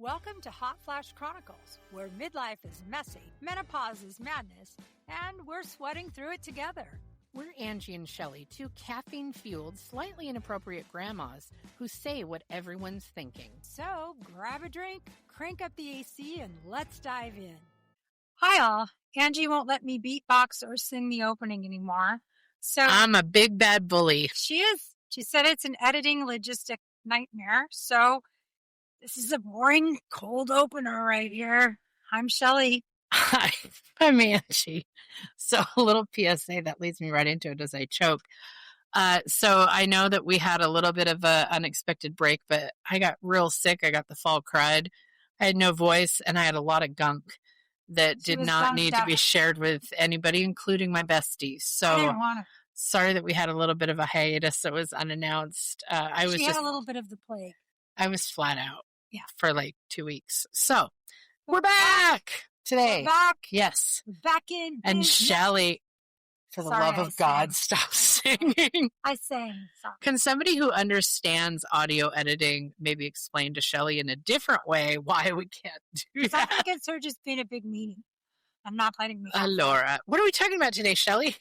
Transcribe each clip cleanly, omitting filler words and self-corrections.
Welcome to Hot Flash Chronicles, where midlife is messy, menopause is madness, and we're sweating through it together. We're Angie and Shelly, two caffeine-fueled, slightly inappropriate grandmas who say what everyone's thinking. So grab a drink, crank up the AC, and let's dive in. Hi all. Angie won't let me beatbox or sing the opening anymore. So I'm a big bad bully. She is. She said it's an editing logistic nightmare, so this is a boring cold opener right here. I'm Shelly. Hi, I'm Angie. So a little PSA that leads me right into it as I choke. So I know that we had a little bit of an unexpected break, but I got real sick. I got the fall crud. I had no voice, and I had a lot of gunk that did not need to be shared with anybody, including my besties. So I didn't want to. Sorry that we had a little bit of a hiatus that was unannounced. She had a little bit of the plague. I was flat out. Yeah. For like 2 weeks. So we're back today. We're back. Yes. We're back in. And Shelly, for the love of God, stop singing. I sang. Sorry. Can somebody who understands audio editing maybe explain to Shelly in a different way why we can't do that? I think it's her just being a big meanie. I'm not letting me. Laura, what are we talking about today, Shelly?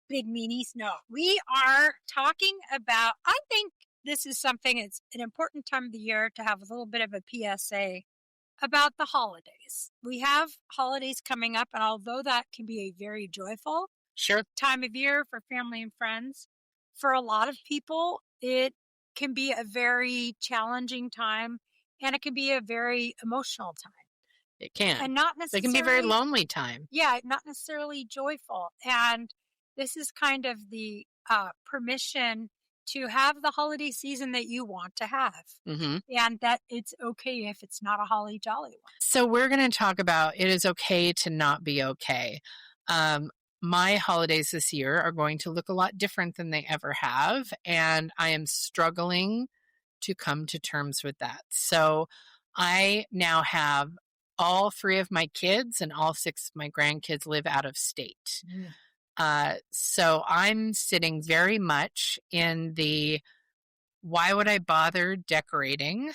Big meanies? No. We are talking about, I think, this is something, it's an important time of the year to have a little bit of a PSA about the holidays. We have holidays coming up, and although that can be a very joyful time of year for family and friends, for a lot of people, it can be a very challenging time, and it can be a very emotional time. It can. And not necessarily. It can be a very lonely time. Yeah, not necessarily joyful. And this is kind of the permission to have the holiday season that you want to have. Mm-hmm. And that it's okay if it's not a holly jolly one. So we're going to talk about it is okay to not be okay. My holidays this year are going to look a lot different than they ever have. And I am struggling to come to terms with that. So I now have all 3 of my kids and all 6 of my grandkids live out of state. Mm. So I'm sitting very much in the, why would I bother decorating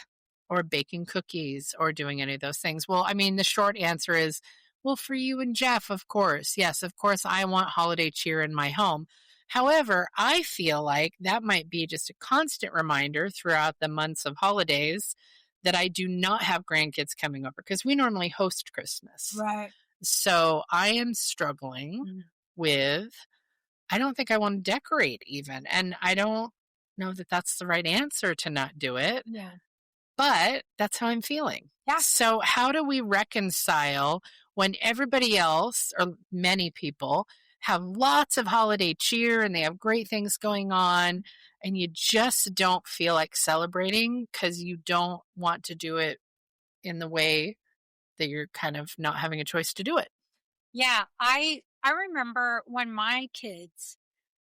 or baking cookies or doing any of those things? Well, I mean, the short answer is, well, for you and Jeff, of course. Yes, of course, I want holiday cheer in my home. However, I feel like that might be just a constant reminder throughout the months of holidays that I do not have grandkids coming over because we normally host Christmas. Right. So I am struggling with, I don't think I want to decorate even. And I don't know that that's the right answer to not do it. Yeah. But that's how I'm feeling. Yeah. So how do we reconcile when everybody else, or many people, have lots of holiday cheer and they have great things going on, and you just don't feel like celebrating because you don't want to do it in the way that you're kind of not having a choice to do it? Yeah, I remember when my kids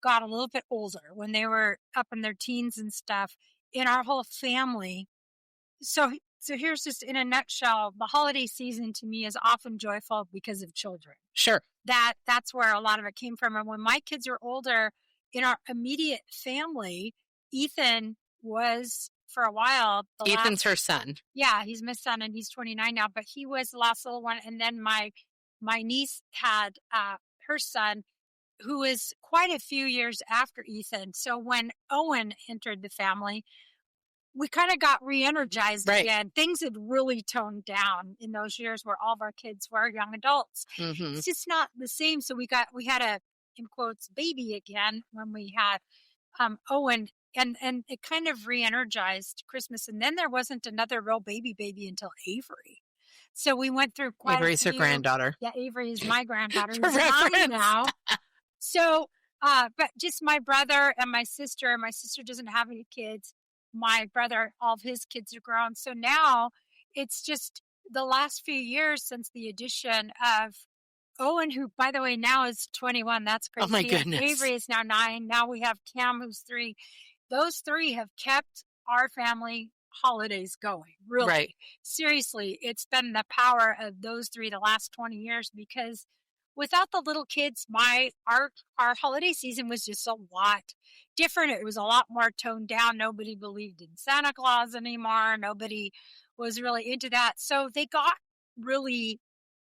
got a little bit older, when they were up in their teens and stuff, in our whole family. So here's just in a nutshell, the holiday season to me is often joyful because of children. Sure. That's where a lot of it came from. And when my kids were older, in our immediate family, Ethan was for a while. Ethan's her son. Yeah, he's my son and he's 29 now, but he was the last little one. And then my niece had her son, who is quite a few years after Ethan. So when Owen entered the family, we kind of got re-energized again. Things had really toned down in those years where all of our kids were young adults. Mm-hmm. It's just not the same. So we had a, in quotes, baby again when we had Owen, and it kind of re-energized Christmas. And then there wasn't another real baby until Avery. So we went through quite Avery's her granddaughter. Yeah, Avery is my granddaughter. Who's 9 now. So, but just my brother and my sister. My sister doesn't have any kids. My brother, all of his kids are grown. So now it's just the last few years since the addition of Owen, who, by the way, now is 21. That's crazy. Oh, my goodness. Avery is now 9. Now we have Cam, who's 3. Those 3 have kept our family holidays going. Really. Right. Seriously, it's been the power of those 3 the last 20 years, because without the little kids, our holiday season was just a lot different. It was a lot more toned down. Nobody believed in Santa Claus anymore. Nobody was really into that. So they got really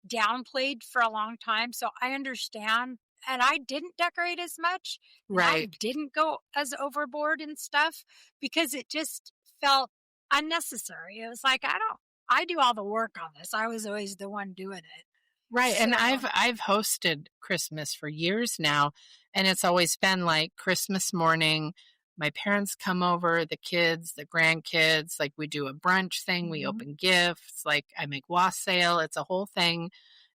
downplayed for a long time. So I understand. And I didn't decorate as much. And I Right. didn't go as overboard and stuff because it just felt unnecessary. It was like, I do all the work on this. I was always the one doing it. Right. And So, I've hosted Christmas for years now, and it's always been like Christmas morning. My parents come over, the kids, the grandkids, like we do a brunch thing, we mhm, open gifts, like I make wassail. It's a whole thing,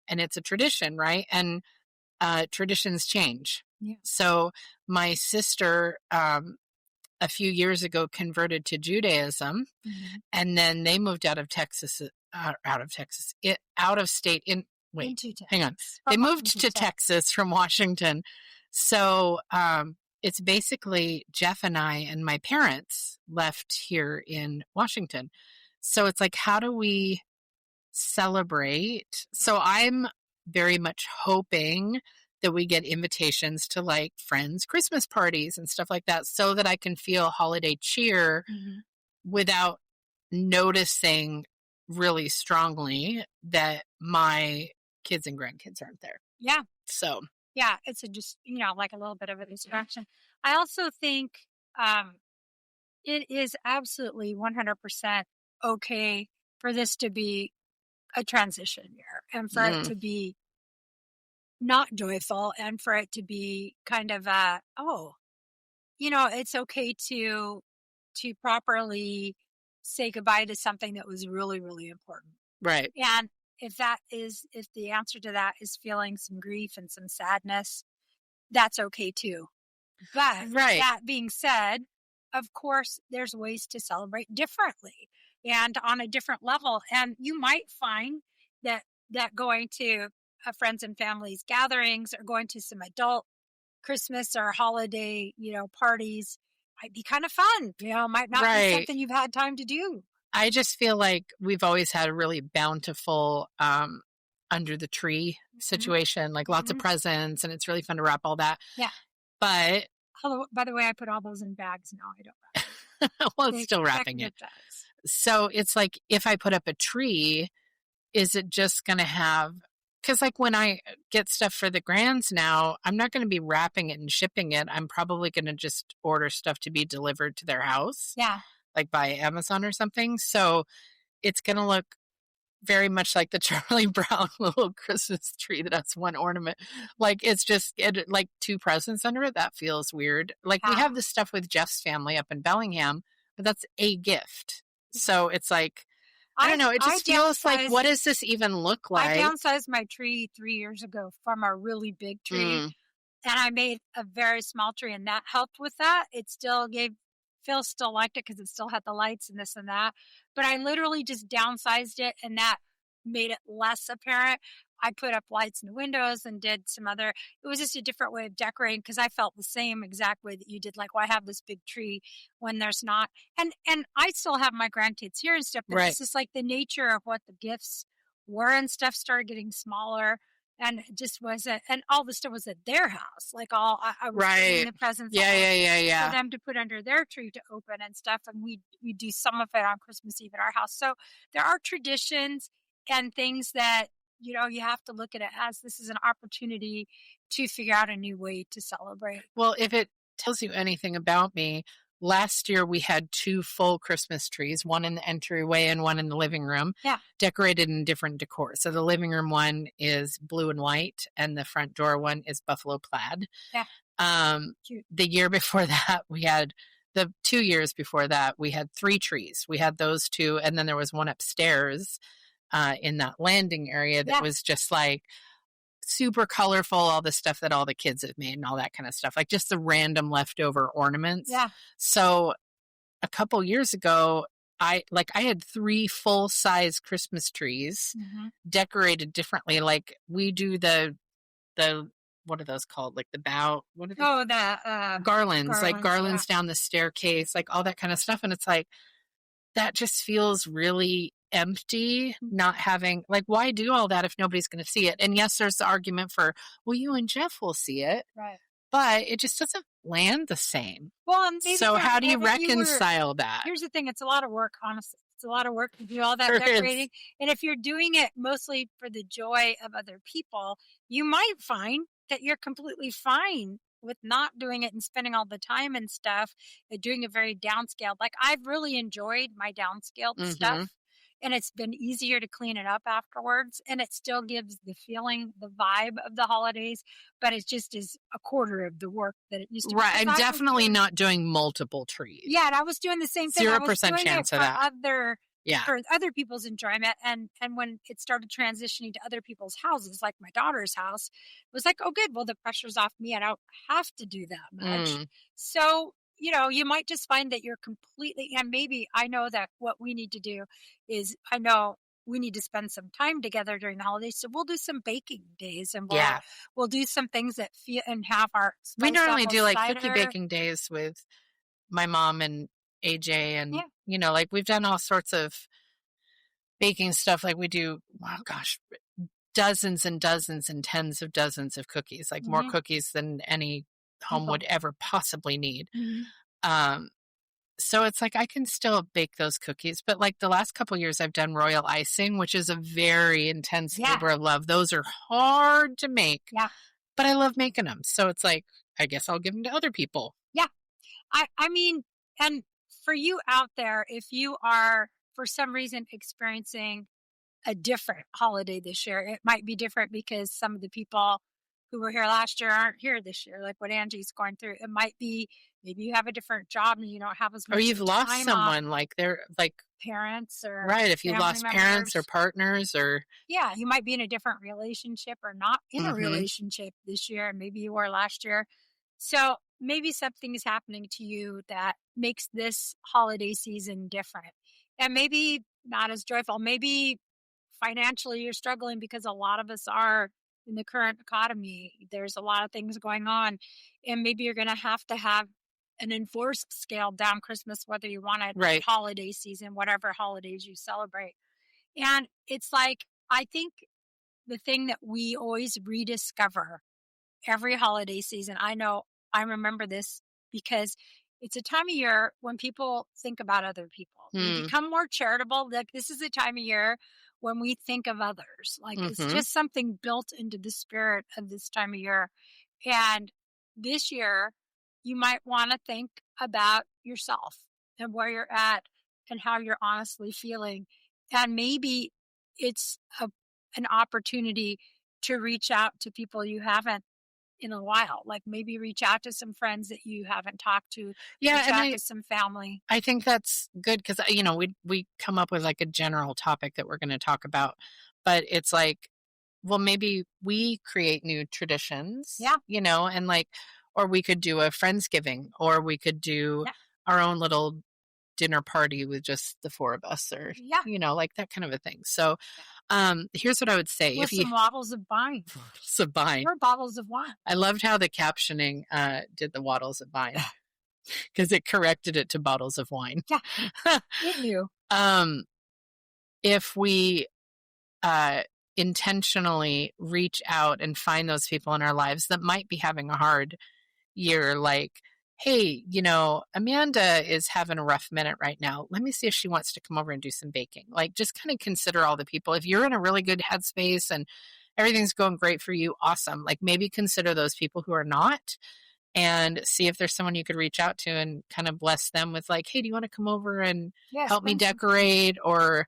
and it's a tradition, right? And traditions change. yeah. So my sister a few years ago converted to Judaism, Mhm. and then they moved out of Texas, out of state. Wait, Into hang on. Texas. They From moved to Washington. Texas from Washington. So it's basically Jeff and I and my parents left here in Washington. So it's like, how do we celebrate? So I'm very much hoping that we get invitations to like friends' Christmas parties and stuff like that so that I can feel holiday cheer Mhm. without noticing really strongly that my kids and grandkids aren't there. Yeah. So, Yeah. It's just, like a little bit of a distraction. I also think um, it is absolutely 100% okay for this to be a transition year and for it mm, to be not joyful and for it to be kind of it's okay to properly say goodbye to something that was really, really important. right, And if the answer to that is feeling some grief and some sadness, that's okay too. But right, that being said, of course, there's ways to celebrate differently and on a different level. And you might find that going to a friends and families gatherings or going to some adult Christmas or holiday, parties might be kind of fun. Might not be right. something you've had time to do. I just feel like we've always had a really bountiful under the tree Mhm. situation, like lots of Mhm. presents, and it's really fun to wrap all that. Yeah. But Although, by the way, I put all those in bags now. I don't wrap well, them. it's still wrapping it. Decorative bags. So it's like if I put up a tree, is it just going to have, because like when I get stuff for the grands now, I'm not going to be wrapping it and shipping it. I'm probably going to just order stuff to be delivered to their house, Yeah. like by Amazon or something. So it's going to look very much like the Charlie Brown little Christmas tree that has one ornament. Like it's just like two presents under it. That feels weird. Like we Yeah. have this stuff with Jeff's family up in Bellingham, but that's a gift. So it's like, I don't know. It just feels like, what does this even look I like? downsized my tree 3 years ago from a really big tree, Mm, and I made a very small tree, and that helped with that. It still Phil still liked it because it still had the lights and this and that, but I literally just downsized it, and that made it less apparent. I put up lights in the windows and did some other. It was just a different way of decorating because I felt the same exact way that you did. Like, why have this big tree when there's not? And I still have my grandkids here and stuff, but right. it's just like the nature of what the gifts were and stuff started getting smaller. And it just wasn't, and all the stuff was at their house. Like I was putting Right. the presents Yeah, all yeah, yeah, for yeah. them to put under their tree to open and stuff. And we do some of it on Christmas Eve at our house. So there are traditions and things that, you have to look at it as this is an opportunity to figure out a new way to celebrate. Well, if it tells you anything about me, last year we had two full Christmas trees, one in the entryway and one in the living room, Yeah. decorated in different decor. So the living room one is blue and white, and the front door one is buffalo plaid. Yeah. Cute. The year before that, the 2 years before that, we had three trees. We had those two, and then there was one upstairs in that landing area that was just like super colorful, all the stuff that all the kids have made and all that kind of stuff, like just the random leftover ornaments. Yeah. So a couple years ago, I had three full size Christmas trees decorated differently. Like we do the what are those called? Like the bow, what are they? Oh, the garlands, like garlands yeah. down the staircase, like all that kind of stuff. And it's like, that just feels really empty, not having, like, why do all that if nobody's going to see it? And yes, there's the argument for, well, you and Jeff will see it, Right. but it just doesn't land the same. Well, and maybe so how do you maybe reconcile that? Here's the thing. It's a lot of work, honestly. It's It's a lot of work to do all that There is. decorating. And if you're doing it mostly for the joy of other people, you might find that you're completely fine with not doing it and spending all the time and stuff and doing it very downscaled. Like I've really enjoyed my downscaled stuff, and it's been easier to clean it up afterwards, and it still gives the feeling, the vibe of the holidays, but it just is a quarter of the work that it used to be. Right. I'm 'Cause I was definitely doing- not doing multiple trees. Yeah, and I was doing the same thing. I was 0% doing chance it of for that. Yeah. for other people's enjoyment, and when it started transitioning to other people's houses, like my daughter's house, it was like, oh good, well the pressure's off me, I don't have to do that much. So you might just find that you're completely, and maybe I know that what we need to do is, I know we need to spend some time together during the holidays, so we'll do some baking days, and we'll do some things that feel, and have our We spiced normally apple do like cider. cookie baking days with my mom and AJ, and like we've done all sorts of baking stuff. Like we do, oh gosh, dozens and dozens and tens of dozens of cookies, like more cookies than any home would ever possibly need. So it's like I can still bake those cookies, but like the last couple of years I've done royal icing, which is a very intense labor of love. Those are hard to make, but I love making them. So it's like, I guess I'll give them to other people. Yeah. I mean, and for you out there, if you are for some reason experiencing a different holiday this year, it might be different because some of the people who were here last year aren't here this year, like what Angie's going through. It might be maybe you have a different job and you don't have as much, or you've lost time someone, off, like they're like parents, or right. If you family lost parents or members. partners, or You might be in a different relationship or not in a relationship this year, and maybe you were last year. So maybe something is happening to you that makes this holiday season different, and maybe not as joyful. Maybe financially you're struggling, because a lot of us are in the current economy. There's a lot of things going on, and maybe you're going to have an enforced scaled down Christmas, whether you want it holiday season, whatever holidays you celebrate. And it's like, I think the thing that we always rediscover every holiday season, I remember this because it's a time of year when people think about other people. We become more charitable. Like this is a time of year when we think of others. Like it's just something built into the spirit of this time of year. And this year, you might want to think about yourself and where you're at and how you're honestly feeling. And maybe it's an opportunity to reach out to people you haven't in a while. Like maybe reach out to some friends that you haven't talked to. Reach out to some family. I think that's good because, we come up with like a general topic that we're going to talk about, but it's like, well, maybe we create new traditions, and like, or we could do a Friendsgiving, or we could do our own little dinner party with just the four of us, or, like that kind of a thing. So, here's what I would say. With some bottles of wine. Or bottles of wine. I loved how the captioning did the waddles of wine because it corrected it to bottles of wine. Yeah, it knew. If we intentionally reach out and find those people in our lives that might be having a hard year, like, hey, Amanda is having a rough minute right now. Let me see if she wants to come over and do some baking. Like, just kind of consider all the people. If you're in a really good headspace and everything's going great for you, awesome. Like, maybe consider those people who are not, and see if there's someone you could reach out to and kind of bless them with like, hey, do you want to come over and help me decorate, or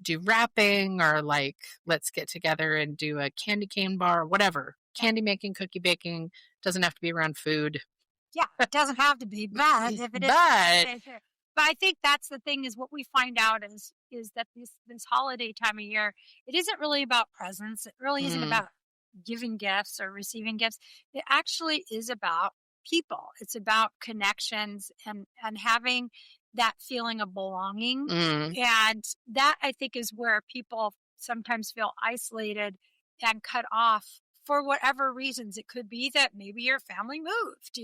do wrapping, or like, let's get together and do a candy cane bar, whatever. Candy making, cookie baking, doesn't have to be around food. Yeah, it doesn't have to be, but if it is, but I think that's the thing, is what we find out is that this holiday time of year, it isn't really about presents. It really isn't about giving gifts or receiving gifts. It actually is about people. It's about connections and having that feeling of belonging. And that, I think, is where people sometimes feel isolated and cut off for whatever reasons. It could be that maybe your family moved,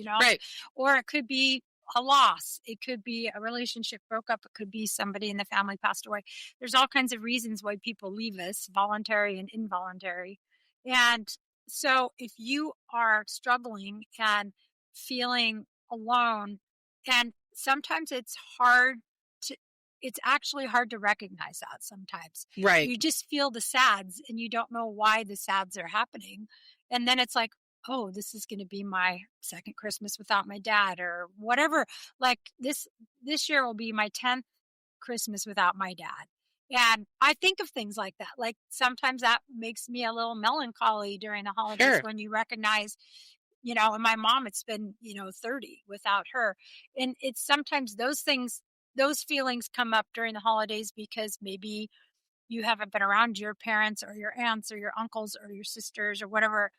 or it could be a loss. It could be a relationship broke up. It could be somebody in the family passed away. There's all kinds of reasons why people leave us, voluntary and involuntary. And so if you are struggling and feeling alone, and sometimes it's hard it's actually hard to recognize that sometimes. Right. You just feel the sads and you don't know why the sads are happening. And then it's like, oh, this is going to be my second Christmas without my dad or whatever. Like this year will be my 10th Christmas without my dad. And I think of things like that. Like sometimes that makes me a little melancholy during the holidays Sure. when you recognize, and my mom, it's been, 30 without her. And it's sometimes those things, those feelings come up during the holidays because maybe you haven't been around your parents or your aunts or your uncles or your sisters or whatever,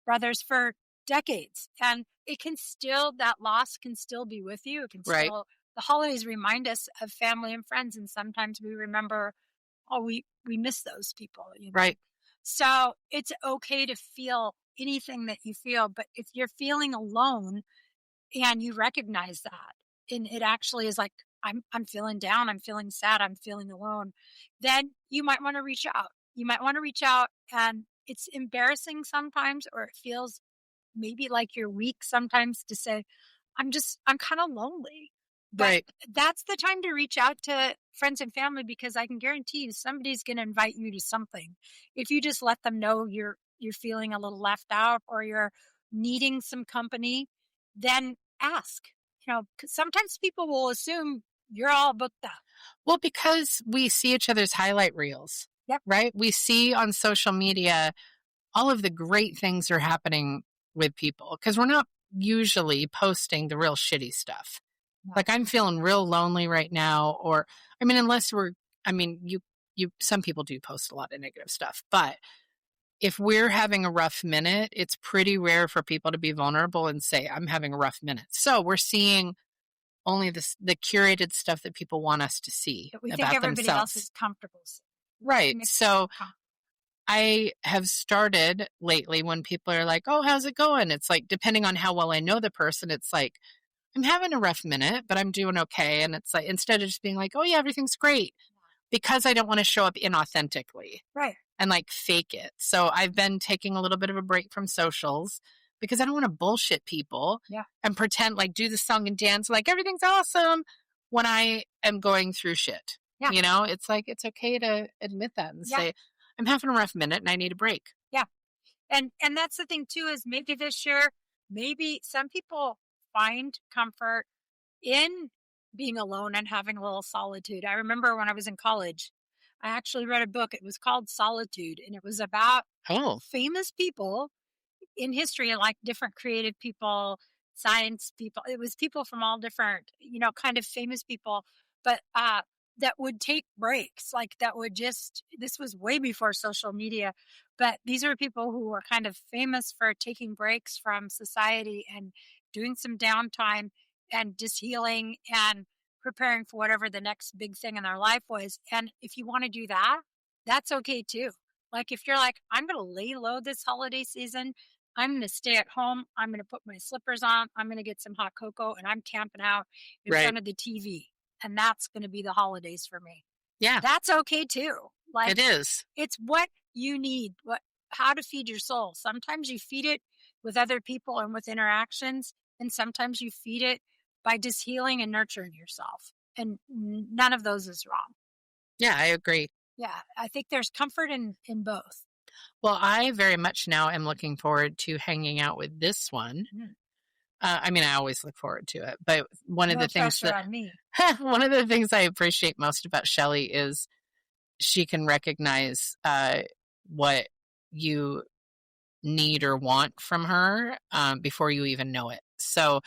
brothers for decades. And that loss can still be with you. It can Right. still, the holidays remind us of family and friends. And sometimes we remember, oh, we miss those people. Right. So it's okay to feel anything that you feel, but if you're feeling alone and you recognize that, and it actually is like, I'm feeling down, I'm feeling sad, I'm feeling alone, then you might want to reach out. You might want to reach out, and it's embarrassing sometimes, or it feels maybe like you're weak sometimes to say, I'm kind of lonely. But Right. that's the time to reach out to friends and family, because I can guarantee you somebody's going to invite you to something. If you just let them know you're feeling a little left out or you're needing some company, then ask. 'Cause sometimes people will assume you're all booked up. Well, because we see each other's highlight reels. Yep. Right. We see on social media all of the great things are happening with people because we're not usually posting the real shitty stuff. No. Like I'm feeling real lonely right now, or I mean, some people do post a lot of negative stuff, but if we're having a rough minute, it's pretty rare for people to be vulnerable and say, I'm having a rough minute. So we're seeing only the curated stuff that people want us to see We think about everybody else themselves. is comfortable. Right. So I have started lately when people are like, oh, how's it going? It's like, depending on how well I know the person, it's like, I'm having a rough minute, but I'm doing okay. And it's like, instead of just being like, oh, yeah, everything's great, because I don't want to show up inauthentically. Right. And like fake it. So I've been taking a little bit of a break from socials because I don't want to bullshit people and pretend like do the song and dance like everything's awesome when I am going through shit. Yeah. It's like, it's okay to admit that and say, I'm having a rough minute and I need a break. Yeah. And that's the thing too, is maybe this year, maybe some people find comfort in being alone and having a little solitude. I remember when I was in college, I actually read a book. It was called Solitude, and it was about famous people in history, like different creative people, science people. It was people from all different, kind of famous people, but that would take breaks. Like this was way before social media, but these are people who were kind of famous for taking breaks from society and doing some downtime and just healing and preparing for whatever the next big thing in their life was. And if you want to do that, that's okay too. Like if you're like, I'm going to lay low this holiday season, I'm going to stay at home, I'm going to put my slippers on, I'm going to get some hot cocoa, and I'm camping out in front of the TV. And that's going to be the holidays for me. Yeah. That's okay too. Like it is. It's what you need, how to feed your soul. Sometimes you feed it with other people and with interactions, and sometimes you feed it by just healing and nurturing yourself. And none of those is wrong. Yeah, I agree. Yeah, I think there's comfort in both. Well, I very much now am looking forward to hanging out with this one. I mean, I always look forward to it, but one of the things one of the things I appreciate most about Shelly is she can recognize what you need or want from her before you even know it. So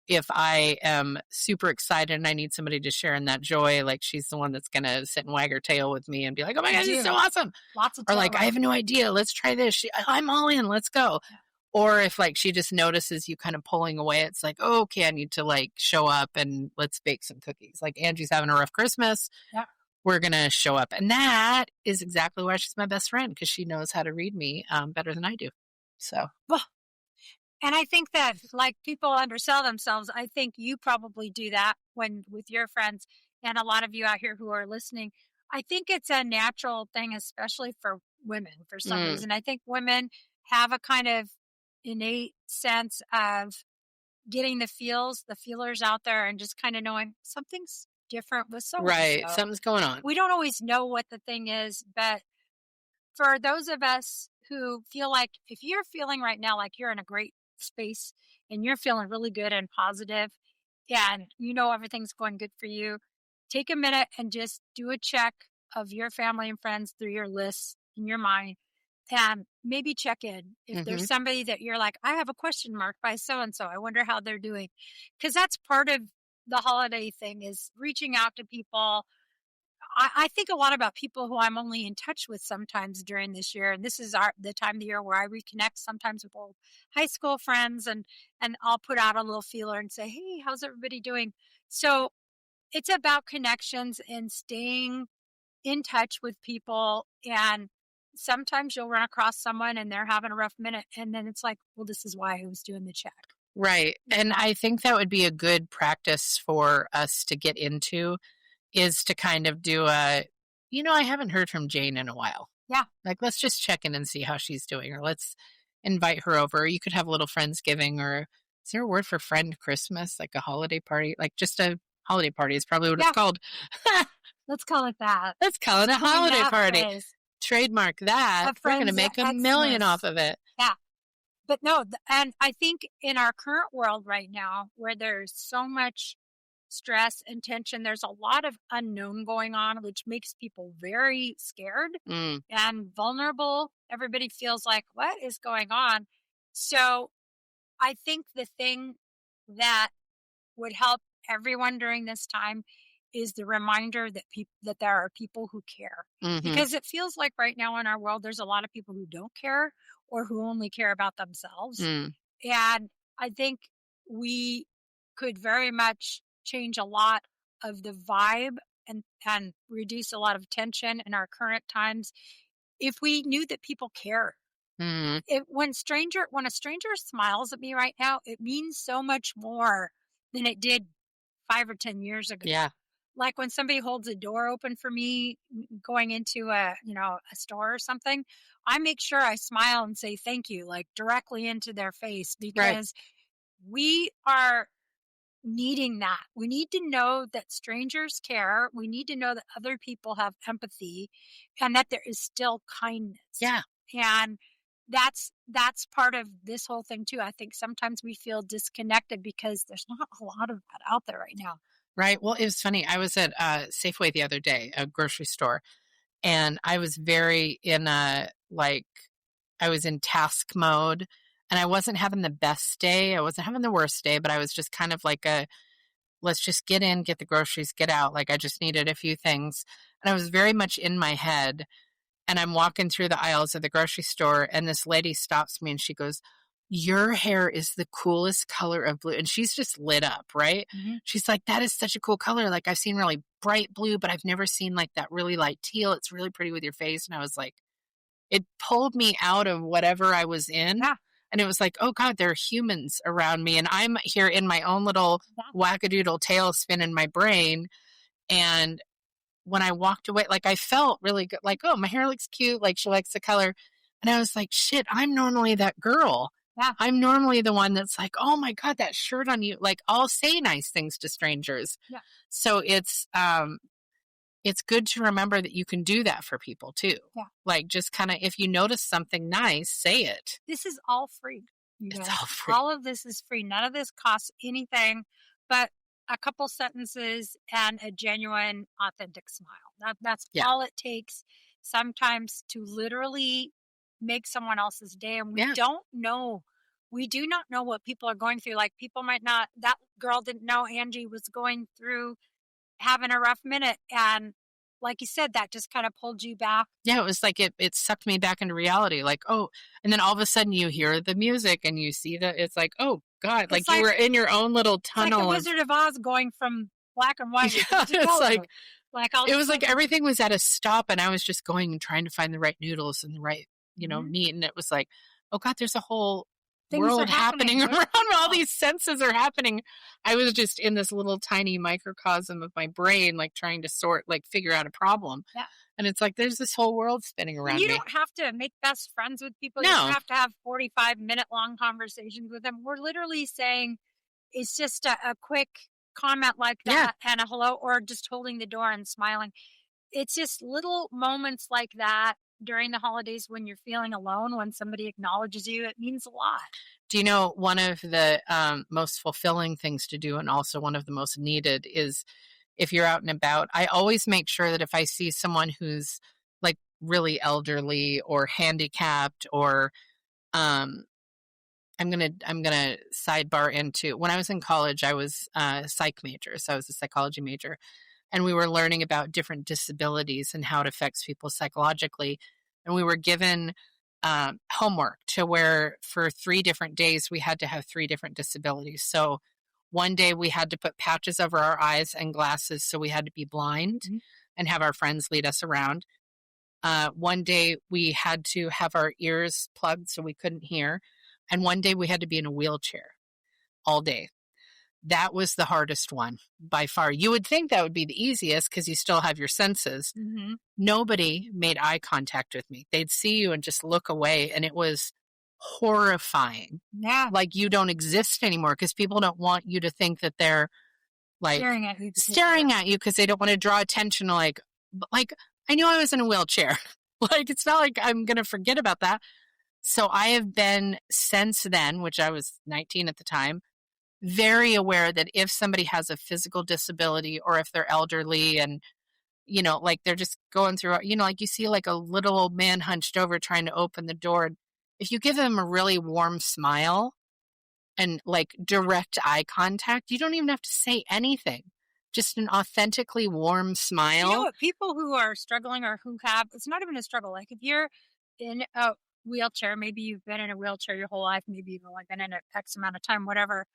if I am super excited and I need somebody to share in that joy, like she's the one that's going to sit and wag her tail with me and be like, oh my God, this is so awesome. Lots of or like, I have no idea. Let's try this. I'm all in. Let's go. Yeah. Or if like she just notices you kind of pulling away, it's like, oh, okay, I need to like show up and let's bake some cookies. Like Angie's having a rough Christmas. Yeah. We're going to show up. And that is exactly why she's my best friend, because she knows how to read me better than I do. So. Well, and I think that like people undersell themselves. I think you probably do that with your friends, and a lot of you out here who are listening. I think it's a natural thing, especially for women for some reason. I think women have a kind of innate sense of getting the feelers out there and just kind of knowing something's different with so Right. Something's going on. We don't always know what the thing is, but for those of us who feel like if you're feeling right now like you're in a great space and you're feeling really good and positive and you know everything's going good for you, take a minute and just do a check of your family and friends through your lists in your mind and maybe check in. If there's somebody that you're like, I have a question mark by so-and-so, I wonder how they're doing. Because that's part of the holiday thing is reaching out to people. I think a lot about people who I'm only in touch with sometimes during this year. And this is the time of the year where I reconnect sometimes with old high school friends and I'll put out a little feeler and say, hey, how's everybody doing? So it's about connections and staying in touch with people. And sometimes you'll run across someone and they're having a rough minute. And then it's like, well, this is why I was doing the check. Right. And I think that would be a good practice for us to get into is to kind of do I haven't heard from Jane in a while. Yeah. Like, let's just check in and see how she's doing, or let's invite her over. You could have a little Friendsgiving, or is there a word for friend Christmas? Like a holiday party? Like just a holiday party is probably what it's called. Let's call it that. Let's call it a holiday party. Phrase. Trademark that. We're going to make $1 million off of it. Yeah. But no, and I think in our current world right now, where there's so much stress and tension, there's a lot of unknown going on, which makes people very scared and vulnerable. Everybody feels like, what is going on? So I think the thing that would help everyone during this time is the reminder that that there are people who care. Because it feels like right now in our world, there's a lot of people who don't care or who only care about themselves. And I think we could very much change a lot of the vibe and reduce a lot of tension in our current times if we knew that people care. When a stranger smiles at me right now, it means so much more than it did 5 or 10 years ago. Yeah. Like when somebody holds a door open for me going into a store or something, I make sure I smile and say thank you, like directly into their face, because we are needing that. We need to know that strangers care. We need to know that other people have empathy and that there is still kindness. Yeah. And that's part of this whole thing too. I think sometimes we feel disconnected because there's not a lot of that out there right now. Right. Well, it was funny. I was at Safeway the other day, a grocery store, and I was very I was in task mode, and I wasn't having the best day. I wasn't having the worst day, but I was just kind of like let's just get in, get the groceries, get out. Like I just needed a few things. And I was very much in my head, and I'm walking through the aisles of the grocery store, and this lady stops me and she goes, your hair is the coolest color of blue. And she's just lit up, right? She's like, that is such a cool color. Like I've seen really bright blue, but I've never seen like that really light teal. It's really pretty with your face. And I was like, it pulled me out of whatever I was in. Yeah. And it was like, oh God, there are humans around me. And I'm here in my own little wackadoodle tailspin in my brain. And when I walked away, like I felt really good. Like, oh, my hair looks cute. Like she likes the color. And I was like, shit, I'm normally that girl. Yeah. I'm normally the one that's like, oh my God, that shirt on you. Like I'll say nice things to strangers. Yeah. So it's good to remember that you can do that for people too. Yeah. Like just kind of, if you notice something nice, say it. This is all free. It's all free. All of this is free. None of this costs anything but a couple sentences and a genuine, authentic smile. That's all it takes sometimes to literally make someone else's day. And we don't know. We do not know what people are going through. Like people might not, that girl didn't know Angie was going through having a rough minute. And like you said, that just kind of pulled you back. Yeah, it was like it sucked me back into reality. Like, oh, and then all of a sudden you hear the music and you see it's like, oh God, like you were in your own little tunnel. Like the Wizard of Oz going from black and white. Yeah, it's like it was like everything was at a stop, and I was just going and trying to find the right noodles and the right, meat. And it was like, oh God, there's a whole world happening around. All these senses are happening. I was just in this little tiny microcosm of my brain, like trying to figure out a problem. Yeah. And it's like, there's this whole world spinning around me. You don't have to make best friends with people. No. You don't have to have 45-minute long conversations with them. We're literally saying it's just a quick comment like Yeah. that and a hello, or just holding the door and smiling. It's just little moments like that during the holidays when you're feeling alone, when somebody acknowledges you, it means a lot. Do you know one of the most fulfilling things to do, and also one of the most needed, is if you're out and about, I always make sure that if I see someone who's like really elderly or handicapped, or I'm gonna sidebar into, when I was in college, I was a psych major, so I was a psychology major, and we were learning about different disabilities and how it affects people psychologically. And we were given homework to where for 3 different days we had to have 3 different disabilities. So one day we had to put patches over our eyes and glasses, so we had to be blind and have our friends lead us around. One day we had to have our ears plugged so we couldn't hear. And one day we had to be in a wheelchair all day. That was the hardest one by far. You would think that would be the easiest because you still have your senses. Mm-hmm. Nobody made eye contact with me. They'd see you and just look away. And it was horrifying. Yeah. Like you don't exist anymore, because people don't want you to think that they're like staring at you because they don't want to draw attention. Like I knew I was in a wheelchair. Like, it's not like I'm going to forget about that. So I have been, since then, which I was 19 at the time, very aware that if somebody has a physical disability, or if they're elderly and, you know, like they're just going through, you know, like you see like a little old man hunched over trying to open the door. If you give them a really warm smile and like direct eye contact, you don't even have to say anything. Just an authentically warm smile. You know what? People who are struggling, or who have, it's not even a struggle. Like if you're in a wheelchair, maybe you've been in a wheelchair your whole life, maybe you've only been in it X amount of time, whatever.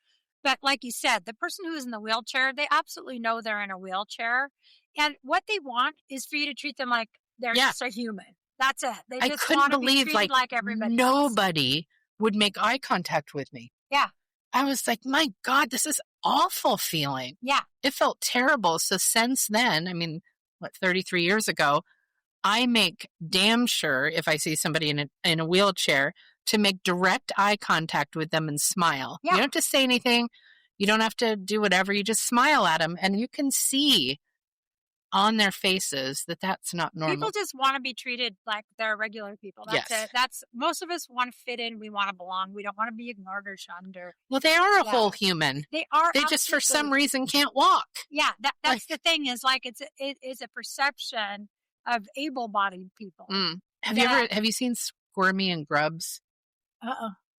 But like you said, the person who is in the wheelchair, they absolutely know they're in a wheelchair. And what they want is for you to treat them like they're just a human. That's it. They I just couldn't want to be believe treated like everybody else. nobody would make eye contact with me. Yeah. I was like, my God, this is awful feeling. Yeah. It felt terrible. So since then, I mean, 33 years ago, I make damn sure if I see somebody in a wheelchair to make direct eye contact with them and smile. Yeah. You don't have to say anything. You don't have to do whatever. You just smile at them, and you can see on their faces that that's not normal. People just want to be treated like they're regular people. That's it. That's, most of us want to fit in. We want to belong. We don't want to be ignored or shunned. Well, they are a whole human. They are. They just for some reason can't walk. Yeah, that's the thing, is like it is a perception of able-bodied people. Have you seen Squirmy and Grubs?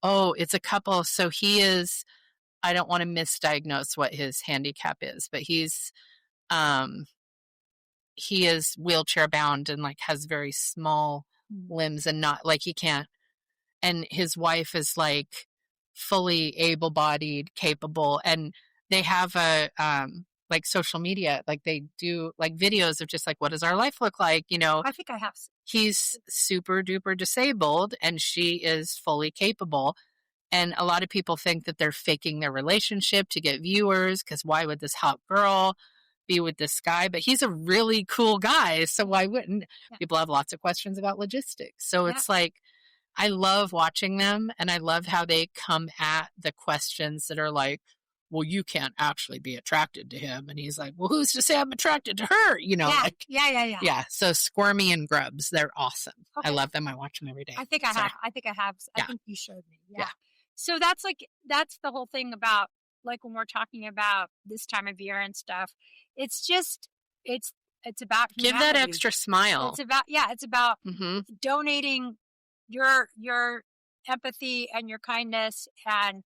Oh, it's a couple. So he is, I don't want to misdiagnose what his handicap is, but he is wheelchair bound and like has very small limbs, and not like he can't. And his wife is like fully able-bodied, capable, and they have a like social media, like they do like videos of just like, what does our life look like? You know, I think I have. He's super duper disabled and she is fully capable. And a lot of people think that they're faking their relationship to get viewers, because why would this hot girl be with this guy? But he's a really cool guy, so why wouldn't? People have lots of questions about logistics. So it's like, I love watching them, and I love how they come at the questions that are like, well, you can't actually be attracted to him. And he's like, well, who's to say I'm attracted to her? You know, yeah. So Squirmy and Grubs, they're awesome. Okay. I love them. I watch them every day. I think I have. I think you showed me. Yeah. So that's the whole thing about, like, when we're talking about this time of year and stuff, it's just, it's about humanity. Give that extra smile. It's about donating your empathy and your kindness and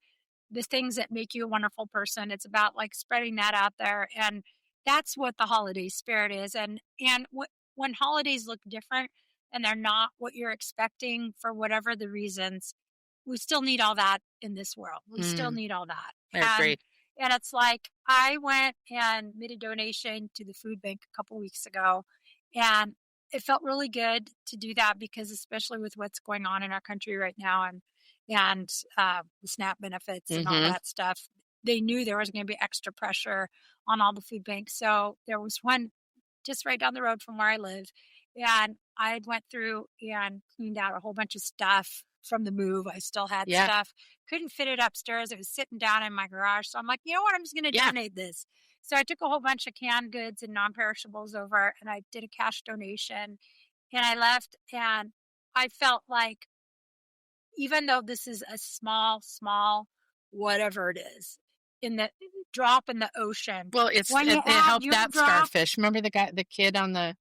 the things that make you a wonderful person. It's about like spreading that out there. And that's what the holiday spirit is. And when holidays look different and they're not what you're expecting for whatever the reasons, we still need all that in this world. We still need all that. I agree. And it's like, I went and made a donation to the food bank a couple weeks ago, and it felt really good to do that, because especially with what's going on in our country right now, and the SNAP benefits and all that stuff, they knew there was going to be extra pressure on all the food banks. So there was one just right down the road from where I live, and I went through and cleaned out a whole bunch of stuff from the move. I still had stuff. Couldn't fit it upstairs. It was sitting down in my garage. So I'm like, you know what? I'm just going to donate this. So I took a whole bunch of canned goods and non-perishables over, and I did a cash donation, and I left, and I felt like, even though this is a small, whatever it is, in the drop in the ocean. Well, it helped that starfish. Remember the kid on the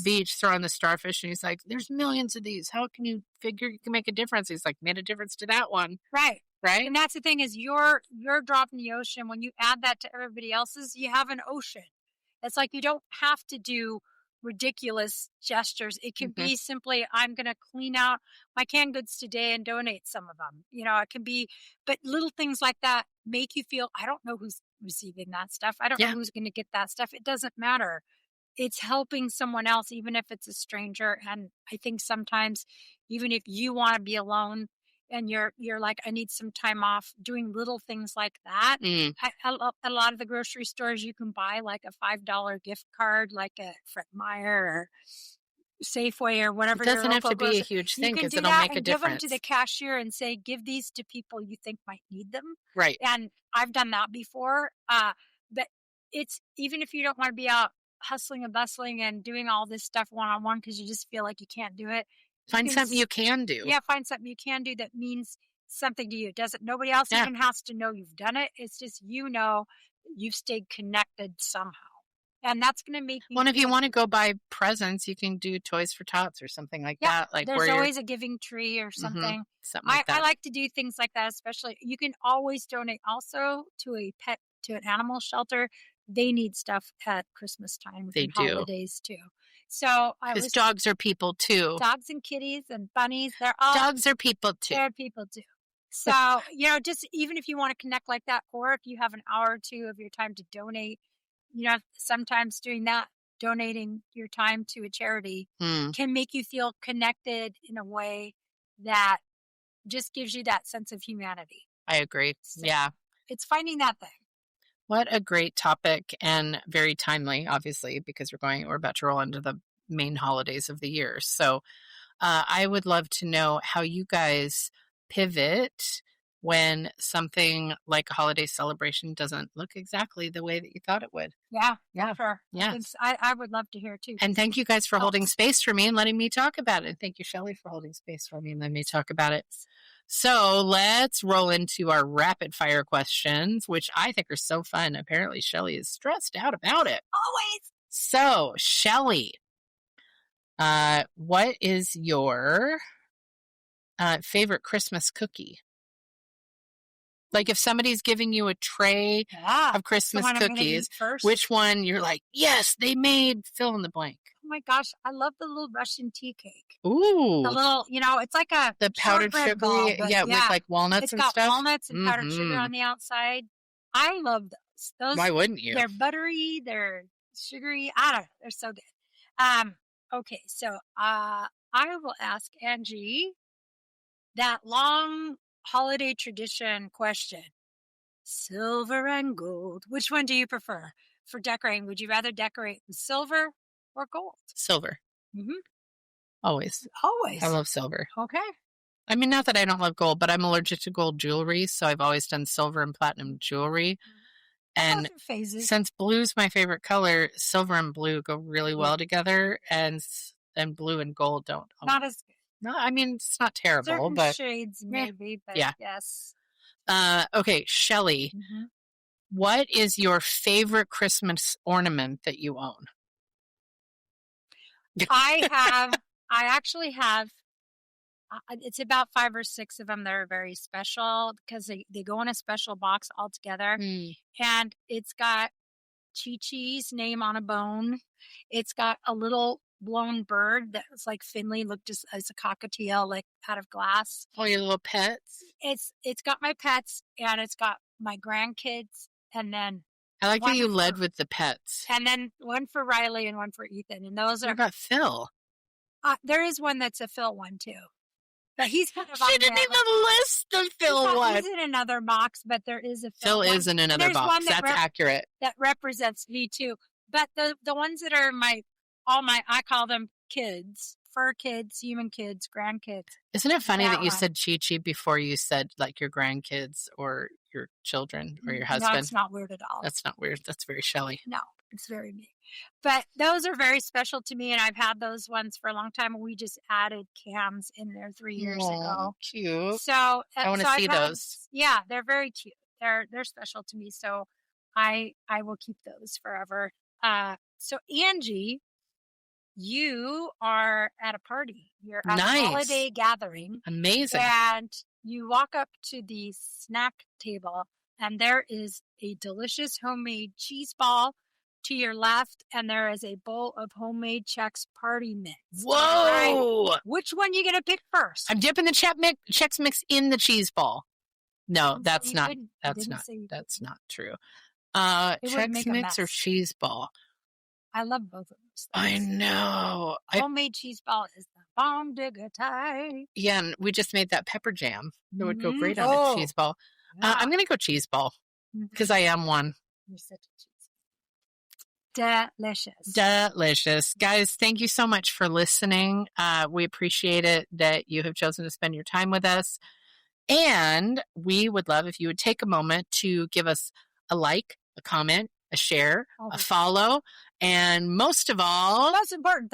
beach throwing the starfish, and he's like, "There's millions of these. How can you figure you can make a difference?" He's like, "Made a difference to that one." Right. Right. And that's the thing is your drop in the ocean. When you add that to everybody else's, you have an ocean. It's like you don't have to do ridiculous gestures. It can be simply, I'm going to clean out my canned goods today and donate some of them. It can be, but little things like that make you feel, I don't know who's receiving that stuff. I don't know who's going to get that stuff. It doesn't matter. It's helping someone else, even if it's a stranger. And I think sometimes, even if you want to be alone and you're like, I need some time off, doing little things like that. A lot of the grocery stores, you can buy like a $5 gift card, like a Fred Meyer or Safeway or whatever. It doesn't have to be a huge thing because it'll make a difference. Give them to the cashier and say, give these to people you think might need them. Right. And I've done that before. But it's, even if you don't want to be out hustling and bustling and doing all this stuff one-on-one because you just feel like you can't do it. Find something you can do. Yeah, find something you can do that means something to you. Nobody else even has to know you've done it. It's just, you've stayed connected somehow. And that's going to make me... Well, if you want to go buy presents, you can do Toys for Tots or something like that. Like there's always a giving tree or something. Something like that. I like to do things like that, especially. You can always donate also to an animal shelter. They need stuff at Christmas time and holidays too. So because dogs are people too. Dogs and kitties and bunnies, dogs are people too. They're people too. So, just even if you want to connect like that, or if you have an hour or two of your time to donate, sometimes doing that, donating your time to a charity can make you feel connected in a way that just gives you that sense of humanity. I agree. So it's finding that thing. What a great topic, and very timely, obviously, because we're about to roll into the main holidays of the year. So I would love to know how you guys pivot when something like a holiday celebration doesn't look exactly the way that you thought it would. Yeah, sure. Yeah. I would love to hear too. And thank you guys for holding space for me and letting me talk about it. And thank you, Shelly, for holding space for me and letting me talk about it. So let's roll into our rapid fire questions, which I think are so fun. Apparently, Shelly is stressed out about it. Always. So, Shelly, what is your favorite Christmas cookie? Like if somebody's giving you a tray of Christmas cookies, which one you're like, yes, they made fill in the blank. Oh my gosh, I love the little Russian tea cake. Ooh. The little, it's like the powdered sugar, with like walnuts and stuff. It's got walnuts and powdered sugar on the outside. I love those. Why wouldn't you? They're buttery, they're sugary. I don't know. They're so good. Okay, so I will ask Angie that long holiday tradition question. Silver and gold. Which one do you prefer for decorating? Would you rather decorate with silver or gold? Silver. Mm-hmm. Always. I love silver. Okay. I mean, not that I don't love gold, but I'm allergic to gold jewelry, so I've always done silver and platinum jewelry. And since blue's my favorite color, silver and blue go really well together, and blue and gold don't. Not as good. No, I mean, it's not terrible, certain but shades maybe, but yes. Okay, Shelly, what is your favorite Christmas ornament that you own? I actually have, it's about 5 or 6 of them that are very special because they go in a special box all together. And it's got Chi-Chi's name on a bone. It's got a little blown bird that was like Finley, looked just as a cockatiel, like out of glass. Oh, your little pets? It's got my pets, and it's got my grandkids, and then I like that you led with the pets. And then one for Riley and one for Ethan. And those are... What about Phil? There is one that's a Phil one, too. But he's kind of... She didn't even list the Phil one. He's in another box, but there is a Phil one. Phil is in another box. That's accurate. That represents me, too. But the ones that are I call them kids fur kids, human kids, grandkids. Isn't it funny that you one. said Chi-Chi before you said like your grandkids or your children or your husband? No, it's not weird at all. That's not weird. That's very Shelly. No, it's very me. But those are very special to me, and I've had those ones for a long time. We just added cams in there 3 years ago. Cute. So I want to see those. Yeah, they're very cute. They're special to me. So I will keep those forever. So Angie, you are at a party. You're at a holiday gathering. Amazing. And you walk up to the snack table, and there is a delicious homemade cheese ball to your left, and there is a bowl of homemade Chex Party Mix. Whoa! Right? Which one you gonna pick first? I'm dipping the Chex Mix in the cheese ball. No, that's not true. Chex Mix or cheese ball? I love both of those things. I know. Homemade cheese ball is the bomb digger type. Yeah, and we just made that pepper jam. It would go great on a cheese ball. Yeah. I'm going to go cheese ball because I am one. You're such a cheese. Delicious. Delicious. Guys, thank you so much for listening. We appreciate it that you have chosen to spend your time with us. And we would love if you would take a moment to give us a like, a comment, a share, a follow, and most of all, most important,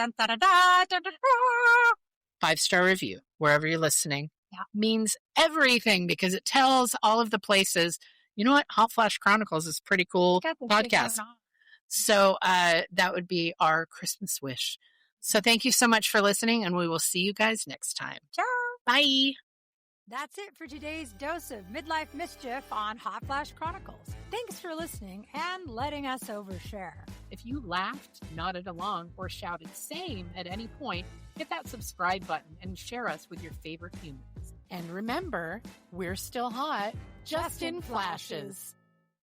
5-star review wherever you're listening. Yeah. Means everything because it tells all of the places. You know what? Hot Flash Chronicles is a pretty cool podcast. So that would be our Christmas wish. So thank you so much for listening, and we will see you guys next time. Ciao. Bye. That's it for today's dose of midlife mischief on Hot Flash Chronicles. Thanks for listening and letting us overshare. If you laughed, nodded along, or shouted same at any point, hit that subscribe button and share us with your favorite humans. And remember, we're still hot, just in flashes.